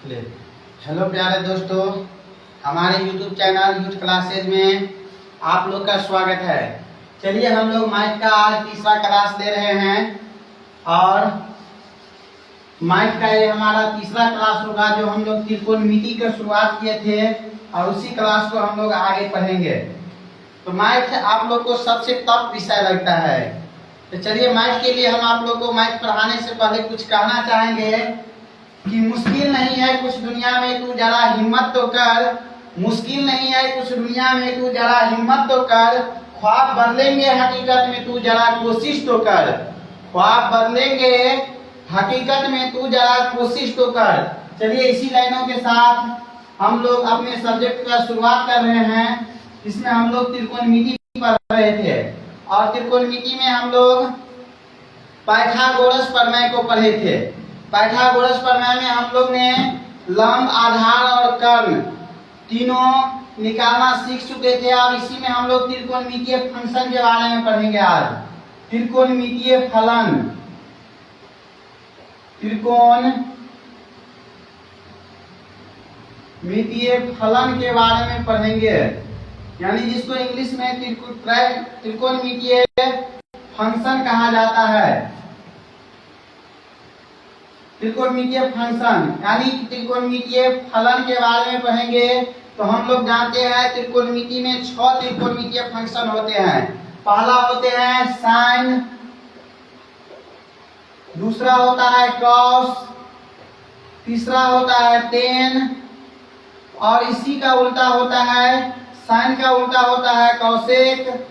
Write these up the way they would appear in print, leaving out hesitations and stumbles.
ले। हेलो प्यारे दोस्तों, हमारे YouTube चैनल यूथ क्लासेज में आप लोग का स्वागत है। चलिए हम लोग मैथ का आज तीसरा क्लास ले रहे हैं और मैथ का ये हमारा तीसरा क्लास होगा जो हम लोग त्रिकोणमिति की शुरुआत किए थे और उसी क्लास को हम लोग आगे पढ़ेंगे। तो मैथ आप लोग को सबसे टफ विषय लगता है, तो चलिए मैथ के लिए हम आप लोग को मैथ पढ़ाने से पहले कुछ कहना चाहेंगे कि मुश्किल नहीं है कुछ दुनिया में, तू जरा हिम्मत तो कर। मुश्किल नहीं है कुछ दुनिया में, तू जरा हिम्मत तो कर। ख्वाब बदलेंगे हकीकत में, तू जरा कोशिश तो कर। ख्वाब बदलेंगे हकीकत में, तू जरा कोशिश तो कर। चलिए इसी लाइनों के साथ हम लोग अपने सब्जेक्ट का शुरुआत कर रहे हैं। इसमें हम लोग त्रिकोणमिति पढ़ रहे थे और त्रिकोणमिति में हम लोग पाइथागोरस प्रमेय को पढ़े थे। पाइथागोरस प्रमेय में हम लोग ने लंब, आधार और कर्ण तीनों निकालना सीख चुके थे। अब इसी में हम लोग त्रिकोणमितीय फंक्शन के बारे में पढ़ेंगे आज। त्रिकोणमितीय फलन, त्रिकोणमितीय फलन के बारे में पढ़ेंगे, यानी जिसको इंग्लिश में त्रिकोणमितीय फंक्शन कहा जाता है। त्रिकोणमितीय फंक्शन यानी त्रिकोणमितीय फलन के बारे में पढ़ेंगे। तो हम लोग जानते हैं त्रिकोणमिति में 6 त्रिकोणमितीय फंक्शन होते हैं। पहला होते हैं साइन, दूसरा होता है कॉस, तीसरा होता है टेन और इसी का उल्टा होता है, साइन का उल्टा होता है कॉसेक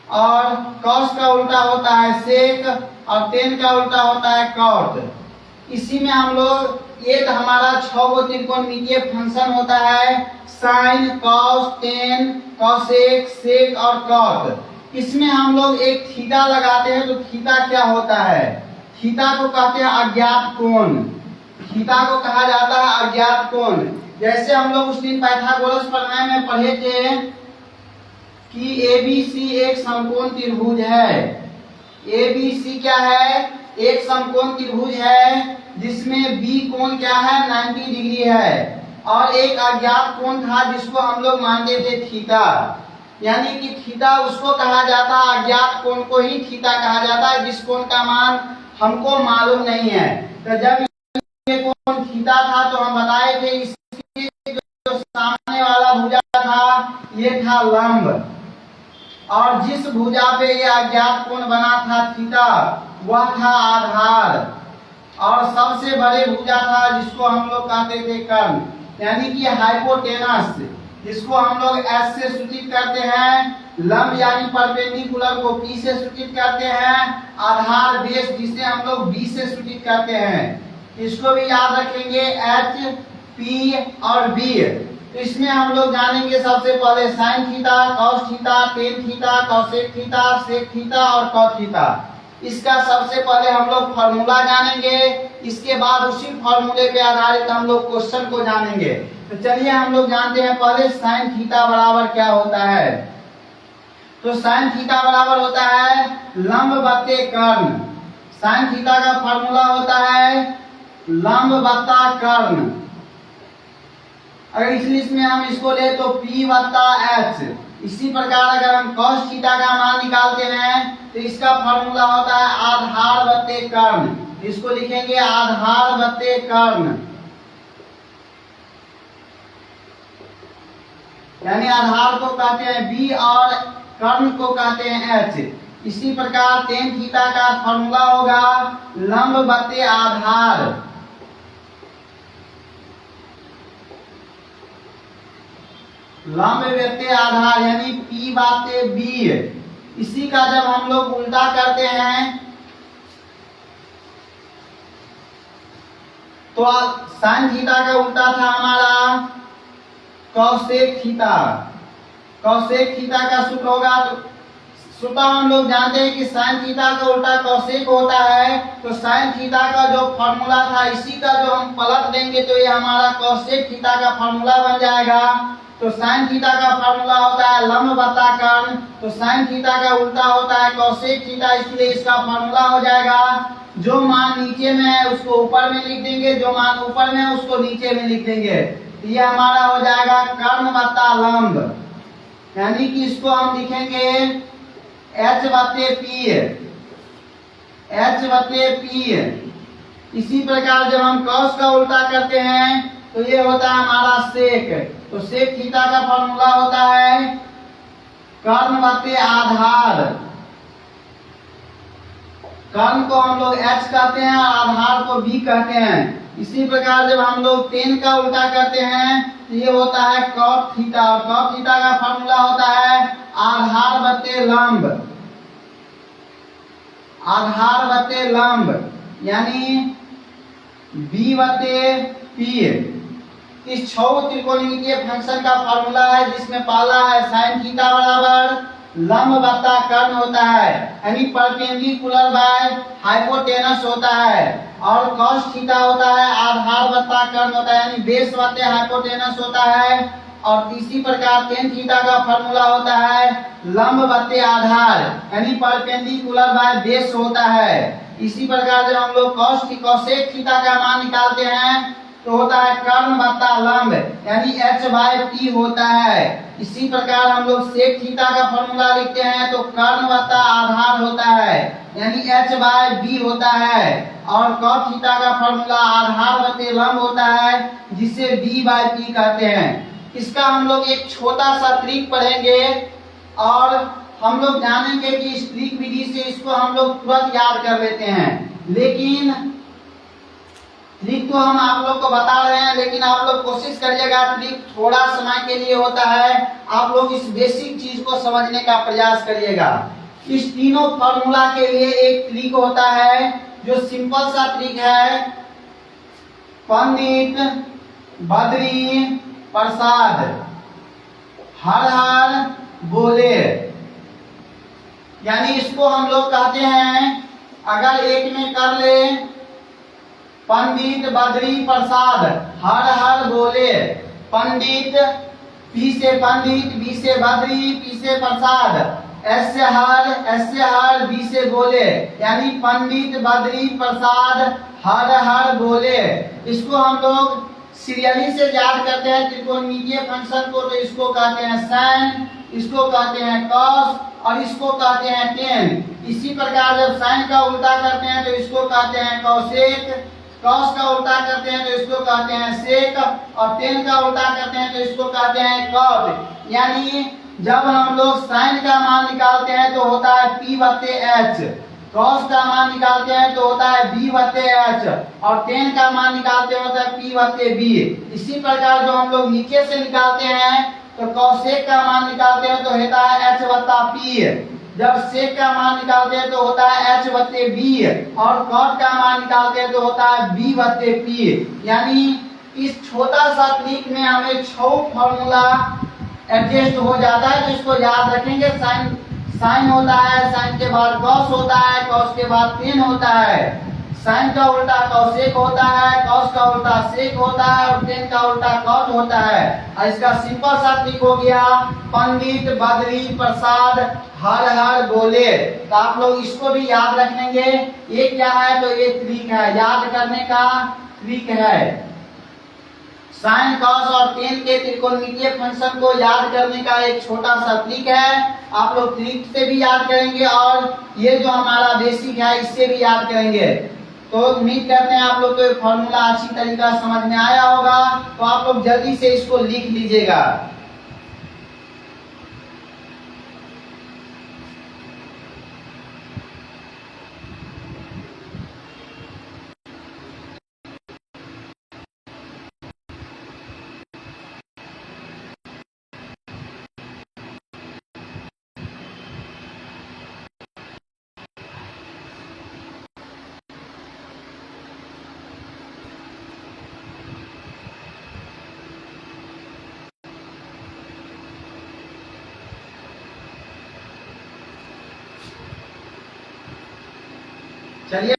और कॉस का उल्टा होता है सेक और टेन का उल्टा होता है कॉट। इसी में हम लोग एक हमारा 6 गो त्रिकोणमितीय फंक्शन होता है, साइन, कॉस, टेन, कॉसेक, सेक और कॉट। इसमें हम लोग एक थीटा लगाते हैं। तो थीटा क्या होता है? थीटा को कहते हैं अज्ञात कोण। थीटा को कहा जाता है अज्ञात कोण। जैसे हम लोग उस दिन पाइथागोरस प्रमेय में पढ़े थे कि ABC एक समकोण त्रिभुज है। ABC क्या है? एक समकोण त्रिभुज है जिसमें B कोण क्या है? 90 डिग्री है और एक अज्ञात कोण था जिसको हम लोग मानते थे थीटा। यानी कि थीटा उसको कहा जाता है, अज्ञात कोण को ही थीटा कहा जाता है जिस कोण का मान हमको मालूम नहीं है। तो जब ये कोण थीटा था तो हम बताए थे इसके जो सामने वाला भुजा था ये था लंब और जिस भुजा पे ये अज्ञात कोण बना था थीटा वह था आधार और सबसे बड़े भुजा था जिसको हम लोग कहते थे कर्ण, यानी कि हाइपोटेनस, जिसको हम लोग S से सूचित करते हैं। लंब यानी परपेंडिकुलर को P से सूचित करते हैं। आधार बेस जिसे हम लोग B से सूचित करते हैं। इसको भी याद रखेंगे H, P और B। तो इसमें हम लोग जानेंगे सबसे पहले sine theta, cos theta, tan theta, cosec theta, sec theta और कॉट थीटा। इसका सबसे पहले हम लोग फॉर्मूला जानेंगे, इसके बाद उसी फॉर्मूले पे आधारित हम लोग क्वेश्चन को जानेंगे। तो चलिए हम लोग जानते हैं पहले साइन थीटा बराबर क्या होता है। तो साइन थीटा बराबर होता है लंब बट्टे कर्ण। साइन थीटा का फॉर्मूला होता है लंब बट्टा कर्ण। अगर इस लिस्ट में हम इसको ले तो P बट्टा H। इसी प्रकार अगर हम cos थीटा का मान निकालते हैं तो इसका फॉर्मूला होता है आधार बट्टे कर्ण। इसको लिखेंगे आधार बट्टे कर्ण, यानी आधार को कहते हैं B और कर्ण को कहते हैं H। इसी प्रकार टेन थीटा का फॉर्मूला होगा लंब बट्टे आधार। लंब बट्टे आधार यानी P बट्टे B। इसी का जब हम लोग उल्टा करते हैं तो साइन थीटा का उल्टा था हमारा कॉसेक थीटा। कॉसेक थीटा का सूत्र होगा, तो सूत्र हम लोग जानते हैं कि साइन थीटा का उल्टा कॉसेक होता है। तो साइन थीटा का जो फॉर्मूला था इसी का जो हम पलट देंगे तो ये हमारा कॉसेक थीटा का फॉर्मूला बन जाएगा। तो साइन थीटा का फॉर्मूला होता है लंब बट्टा कर्ण। तो साइन थीटा का उल्टा होता है कॉसेक थीटा, इसलिए इसका फॉर्मूला हो जाएगा जो मान नीचे में है उसको ऊपर में लिख देंगे, जो मान ऊपर में है उसको नीचे में लिख देंगे। तो ये हमारा हो जाएगा कर्ण बत्ता लंब, यानी कि इसको हम लिखेंगे एच बटे पी, एच बटे पी। इसी प्रकार जब हम कॉस का उल्टा करते हैं तो ये होता है हमारा सेक। तो सेक थीटा का फॉर्मूला होता है कर्ण बटे आधार। कर्ण को हम लोग एच कहते हैं और आधार को बी कहते हैं। इसी प्रकार जब हम लोग टेन का उल्टा करते हैं तो ये होता है कॉट थीटा, और कॉट थीटा का फॉर्मूला होता है आधार बटे लंब, आधार बटे लंब, यानी बी बटे पी। इस छह त्रिकोणमितीय फंक्शन का फॉर्मूला है, जिसमें पहला है साइन थीटा बराबर लंब बटा कर्ण होता है, यानी परपेंडिकुलर बाय हाइपोटेनस होता है, और कॉस थीटा होता है आधार बटा कर्ण होता है, यानी बेस बटे हाइपोटेनस होता है। और इसी प्रकार टेन थीटा का फॉर्मूला होता है लंब बटे आधार, यानी परपेंडिकुलर बाय बेस होता है। इसी प्रकार जब हम लोग कोसेक थीटा का मान निकालते हैं तो होता है कर्ण बटा लंब, यानी एच बाय पी होता है। इसी प्रकार हम लोग सेक थीटा का फॉर्मूला लिखते हैं तो कर्ण बटा आधार होता है, यानी एच बाय बी होता है। और कॉट थीटा का फॉर्मूला आधार बटे लंब होता है, जिसे बी बाय पी कहते हैं। इसका हम लोग एक छोटा सा ट्रिक पढ़ेंगे और हम लोग जानेंगे कि इस ट्रिक विधि से इसको हम लोग तुरंत याद कर लेते हैं। लेकिन ट्रिक तो हम आप लोग को बता रहे हैं, लेकिन आप लोग कोशिश करिएगा, ट्रिक थोड़ा समय के लिए होता है, आप लोग इस बेसिक चीज को समझने का प्रयास करिएगा। इस तीनों फॉर्मूला के लिए एक ट्रिक होता है जो सिंपल सा ट्रिक है, पंडित बद्री प्रसाद हर हर बोले, यानी इसको हम लोग कहते हैं, अगर एक में कर ले पंडित बद्री प्रसाद हर हर बोले, पंडित पी से पंडित, बी से बद्री, पी से प्रसाद, एस से हर, बी से बोले, यानी पंडित बद्री प्रसाद हर हर बोले। इसको हम लोग सीरियली से याद करते हैं त्रिकोणमितीय फंक्शन को, तो इसको कहते हैं साइन, इसको कहते हैं कॉस और इसको कहते हैं टेन। इसी प्रकार जब साइन का उल्टा करते हैं तो इसको कहते हैं कॉसेक, कॉस का उल्टा करते हैं तो इसको कहते हैं सेक, और टेन का उल्टा करते हैं तो इसको कहते हैं कॉट। यानी जब हम लोग साइन का मान निकालते हैं तो होता है पी बटे एच, कॉस का मान निकालते हैं तो होता है बी बटे एच, और टेन का मान निकालते हैं होता है पी बटे बी। इसी प्रकार जो हम लोग नीचे से निकालते हैं तो कॉसेक का मान निकालते हैं तो होता है एच बटा पी, जब सेक का मान निकालते हैं तो होता है एच बटे बी, और कॉट का मान निकालते हैं तो होता है बी बटे पी। यानी इस छोटा सा ट्रिक में हमें 6 फॉर्मूला एडजस्ट हो जाता है, तो इसको याद रखेंगे। साइन होता है, साइन के बाद कॉस होता है, कॉस के बाद टेन होता है, साइन का उल्टा कॉसेक होता है, कॉस का उल्टा सेक होता है, और टेन का उल्टा कॉट होता है। और इसका सिंपल सा ट्रिक हो गया पंडित बद्री प्रसाद हर हर बोले। तो आप लोग इसको भी याद रख लेंगे। ये क्या है, तो ये ट्रिक है, याद करने का ट्रिक है। साइन कॉस और टेन के त्रिकोणमितीय फंक्शन को याद करने का एक छोटा सा ट्रिक है। आप लोग ट्रिक से भी याद करेंगे और ये जो हमारा बेसिक है इससे भी याद करेंगे। तो उम्मीद करते हैं आप लोग को ये फॉर्मूला अच्छी तरीका समझ में आया होगा। तो आप लोग जल्दी से इसको लिख लीजिएगा। चलिए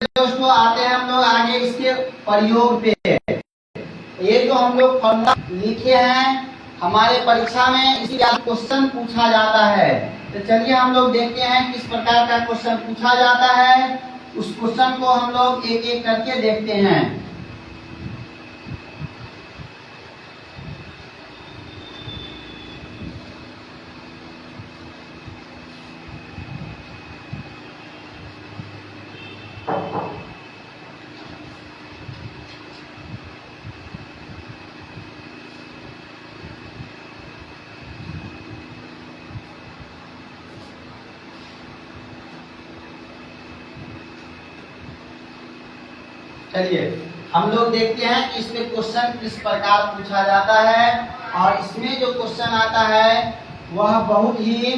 दोस्तों, आते हैं हम लोग आगे इसके प्रयोग पे। ये जो हम लोग फॉर्मूला लिखे हैं हमारे परीक्षा में इसी क्वेश्चन पूछा जाता है। तो चलिए हम लोग देखते हैं किस प्रकार का क्वेश्चन पूछा जाता है। उस क्वेश्चन को हम लोग एक एक करके देखते हैं। चलिए हम लोग देखते हैं कि इसमें क्वेश्चन किस प्रकार पूछा जाता है। और इसमें जो क्वेश्चन आता है वह बहुत ही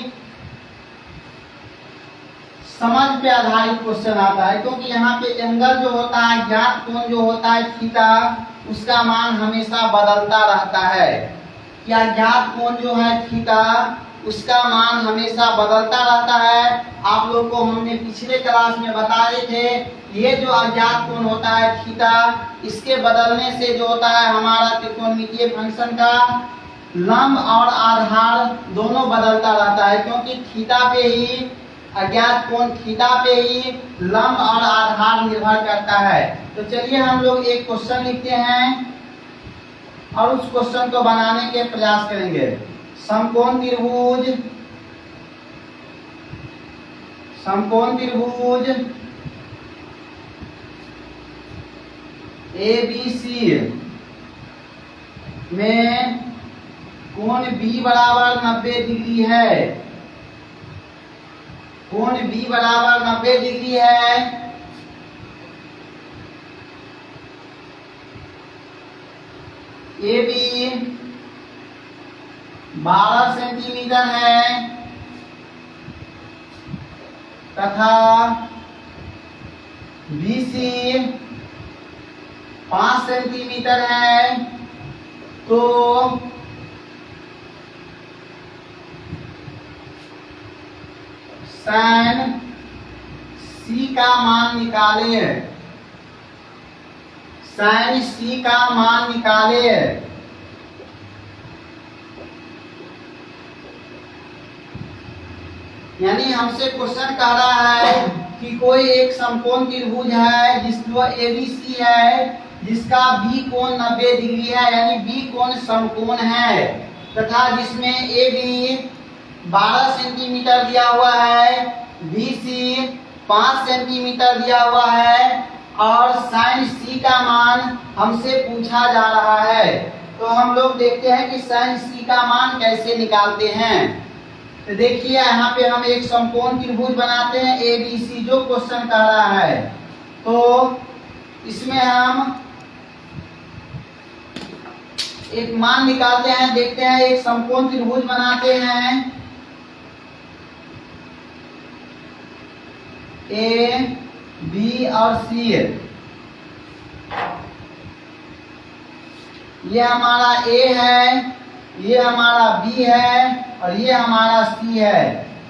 समझ पे आधारित क्वेश्चन आता है, क्योंकि यहाँ पे एंगल जो होता है, ज्ञात कोण जो होता है थीटा, उसका मान हमेशा बदलता रहता है। क्या ज्ञात कोण जो है थीटा, उसका मान हमेशा बदलता रहता है। आप लोग को हमने पिछले क्लास में बताए थे, ये जो अज्ञात कोण होता है थीटा, इसके बदलने से जो होता है हमारा त्रिकोणमितीय फंक्शन का लंब और आधार दोनों बदलता रहता है, क्योंकि थीटा पे ही, अज्ञात कोण थीटा पे ही लंब और आधार निर्भर करता है। तो चलिए हम लोग एक क्वेश्चन लिखते हैं और उस क्वेश्चन को बनाने के प्रयास करेंगे। समकोण त्रिभुज, समकोण त्रिभुज ABC में कोण B बराबर 90 डिग्री है। कोण B बराबर 90 डिग्री है। AB 12 सेंटीमीटर है तथा BC 5 सेंटीमीटर है। तो sin C का मान निकाले, sin C का मान निकाले। यानी हमसे क्वेश्चन कह रहा है कि कोई एक समकोण त्रिभुज है जिसका ABC है, जिसका B कोण 90 डिग्री है, यानी B कोण समकोण है, तथा जिसमें AB 12 सेंटीमीटर दिया हुआ है, BC 5 सेंटीमीटर दिया हुआ है और sin C का मान हमसे पूछा जा रहा है। तो हम लोग देखते हैं कि sin C का मान कैसे निकालते हैं। तो देखिए यहाँ पे हम एक समकोण त्रिभुज बनाते हैं ABC, जो क्वेश्चन कह रहा है। तो इसमें हम एक मान निकालते हैं, देखते हैं, एक समकोण त्रिभुज बनाते हैं A, B और C। ये हमारा A है, ये हमारा B है और ये हमारा C है।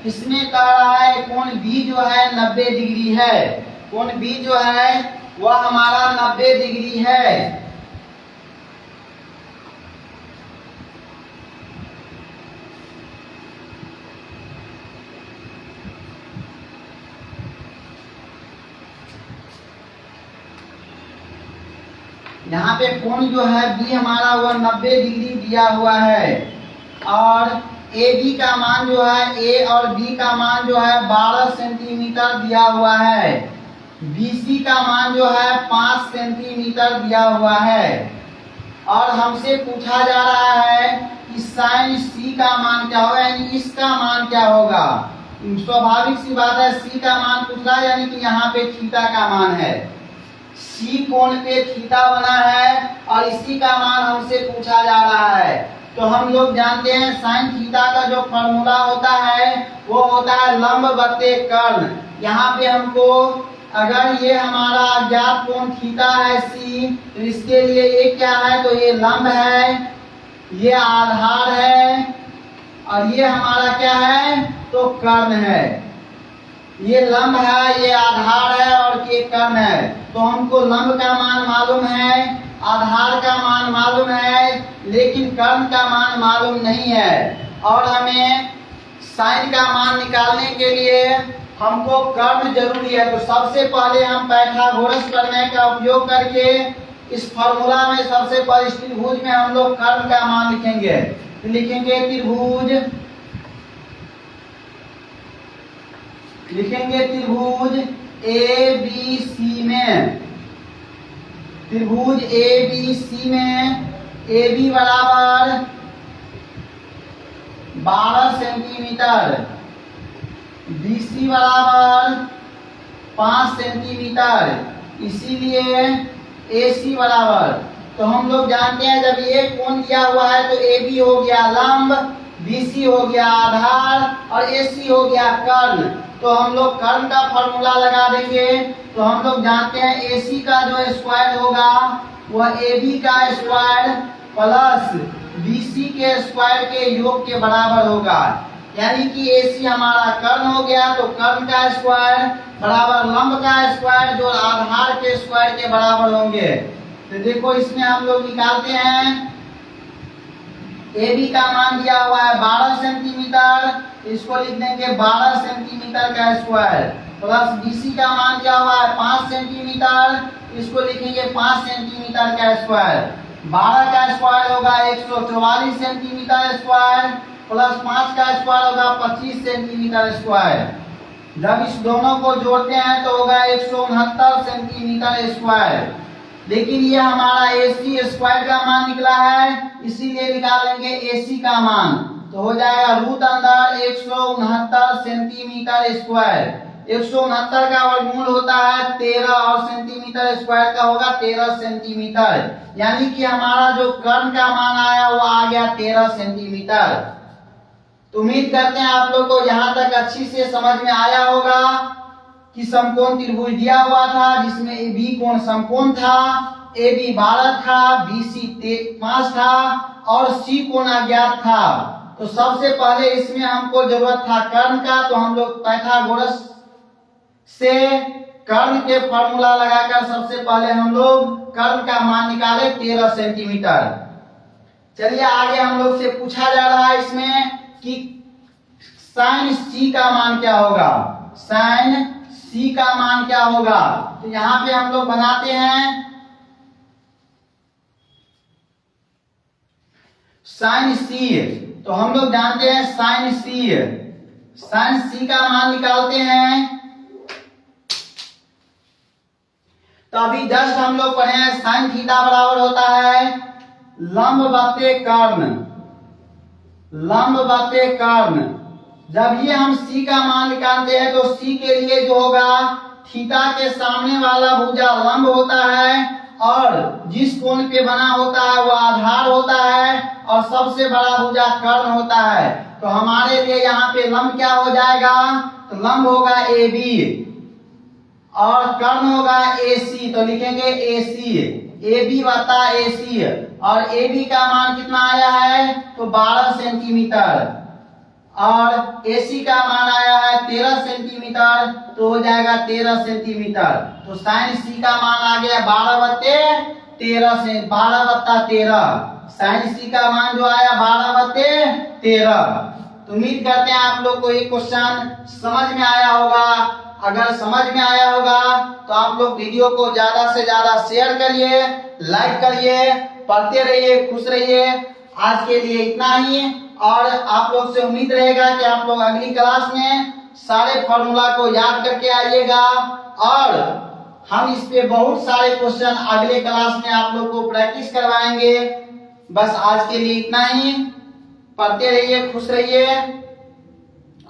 इसमें कह रहा है कोण B जो है 90 डिग्री है। कोण B जो है वह हमारा 90 डिग्री है। यहाँ पे कोण जो है B हमारा वह 90 डिग्री दिया हुआ है और AB का मान जो है, A और B का मान जो है 12 सेंटीमीटर दिया हुआ है। BC का मान जो है 5 सेंटीमीटर दिया हुआ है और हमसे पूछा जा रहा है कि sin C का मान क्या होगा, यानी इसका मान क्या होगा। स्वाभाविक सी बात है, C का मान पूछ रहा है, यानी कि यहाँ पे थीटा का मान है। C कोण पे थीटा बना है और इसी का मान हमसे पूछा जा रहा है। तो हम लोग जानते हैं साइन थीटा का जो फॉर्मूला होता है वो होता है लंब बटे कर्ण। यहाँ पे हमको अगर ये हमारा अज्ञात कोण थीटा है C, तो इसके लिए ये क्या है, तो ये लंब है, ये आधार है और ये हमारा क्या है, तो कर्ण है। ये लंब है, ये आधार है और ये कर्ण है। तो हमको लंब का मान मालूम है, आधार का मान मालूम है, लेकिन कर्ण का मान मालूम नहीं है। और हमें साइन का मान निकालने के लिए हमको कर्ण जरूरी है। तो सबसे पहले हम पाइथागोरस प्रमेय का उपयोग करके इस फॉर्मूला में सबसे पहले इस त्रिभुज में हम लोग कर्ण का मान लिखेंगे। तो लिखेंगे त्रिभुज ए बी सी में, त्रिभुज ए बी सी में ए बी बराबर 12 सेंटीमीटर, बी सी बराबर 5 सेंटीमीटर, इसीलिए ए सी बराबर। तो हम लोग जानते हैं जब ये कोण दिया हुआ है तो ए बी हो गया लंब, बी सी हो गया आधार और ए सी हो गया कर्ण। तो हम लोग कर्ण का फॉर्मूला लगा देंगे। तो हम लोग जानते हैं ए सी का जो स्क्वायर होगा वह ए बी का स्क्वायर प्लस बी सी के स्क्वायर के योग के बराबर होगा। यानी कि ए सी हमारा कर्ण हो गया, तो कर्ण का स्क्वायर बराबर लंब का स्क्वायर जो आधार के स्क्वायर के बराबर होंगे। तो देखो इसमें हम लोग निकालते हैं। ए बी का मान दिया हुआ है 12 सेंटीमीटर, इसको लिख देंगे 12 सेंटीमीटर का स्क्वायर, प्लस बी सी का मान दिया हुआ है 5 सेंटीमीटर, इसको लिखेंगे 5 सेंटीमीटर का स्क्वायर। 12 का स्क्वायर होगा 144 सेंटीमीटर स्क्वायर, प्लस 5 का स्क्वायर होगा 25 सेंटीमीटर स्क्वायर। जब इस दोनों को जोड़ते हैं तो होगा 169 सेंटीमीटर स्क्वायर। लेकिन ये हमारा AC स्क्वायर का मान निकला है, इसीलिए निकालेंगे AC का मान। तो हो जाएगा रूट अंदर 169 सेंटीमीटर स्क्वायर। 169 का वर्गमूल होता है 13 और सेंटीमीटर स्क्वायर का होगा 13 सेंटीमीटर। यानी कि हमारा जो कर्ण का मान आया वो आ गया 13 सेंटीमीटर। तो उम्मीद करते हैं आप लोग को यहाँ तक अच्छी से समझ में आया होगा कि समकोण त्रिभुज दिया हुआ था जिसमें बी कोण समकोण था, ए बी 12 था, बी सी 5 था और सी कोण अज्ञात था। तो सबसे पहले इसमें हमको जरूरत था कर्ण का, तो हम लोग पाइथागोरस से कर्ण के फॉर्मूला लगाकर सबसे पहले हम लोग कर्ण का मान निकाले 13 सेंटीमीटर। चलिए आगे हम लोग से पूछा जा रहा है इसमें कि साइन सी का मान क्या होगा, साइन सी का मान क्या होगा। तो यहां पे हम लोग बनाते हैं साइन सी। तो हम लोग जानते हैं साइन सी, साइन सी का मान निकालते हैं। तो अभी जस्ट हम लोग पढ़े हैं साइन थीटा बराबर होता है लंब बटे कर्ण, लंब बटे कर्ण। जब ये हम सी का मान निकालते हैं तो सी के लिए जो होगा थीटा के सामने वाला भुजा लंब होता है और जिस कोण पे बना होता है वो आधार होता है और सबसे बड़ा भुजा कर्ण होता है। तो हमारे लिए यहाँ पे लंब क्या हो जाएगा, तो लंब होगा ए बी और कर्ण होगा ए सी। तो लिखेंगे ए सी, ए बी बता ए सी। और ए बी का मान कितना आया है, तो 12 सेंटीमीटर और AC का मान आया है 13 सेंटीमीटर, तो हो जाएगा 13 सेंटीमीटर। तो साइन सी का मान आ गया 12/13 से 12/13। साइन सी का मान जो आया 12/13। तो उम्मीद करते हैं आप लोग को ये क्वेश्चन समझ में आया होगा। अगर समझ में आया होगा तो आप लोग वीडियो को ज्यादा से ज्यादा शेयर करिए, लाइक करिए, पढ़ते रहिए, खुश रहिए। आज के लिए इतना ही और आप लोग से उम्मीद रहेगा कि आप लोग अगली क्लास में सारे फॉर्मूला को याद करके आइएगा और हम इस पे बहुत सारे क्वेश्चन अगले क्लास में आप लोग को प्रैक्टिस करवाएंगे। बस आज के लिए इतना ही, पढ़ते रहिए, खुश रहिए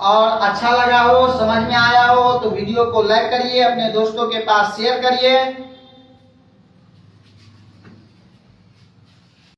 और अच्छा लगा हो, समझ में आया हो तो वीडियो को लाइक करिए, अपने दोस्तों के पास शेयर करिए।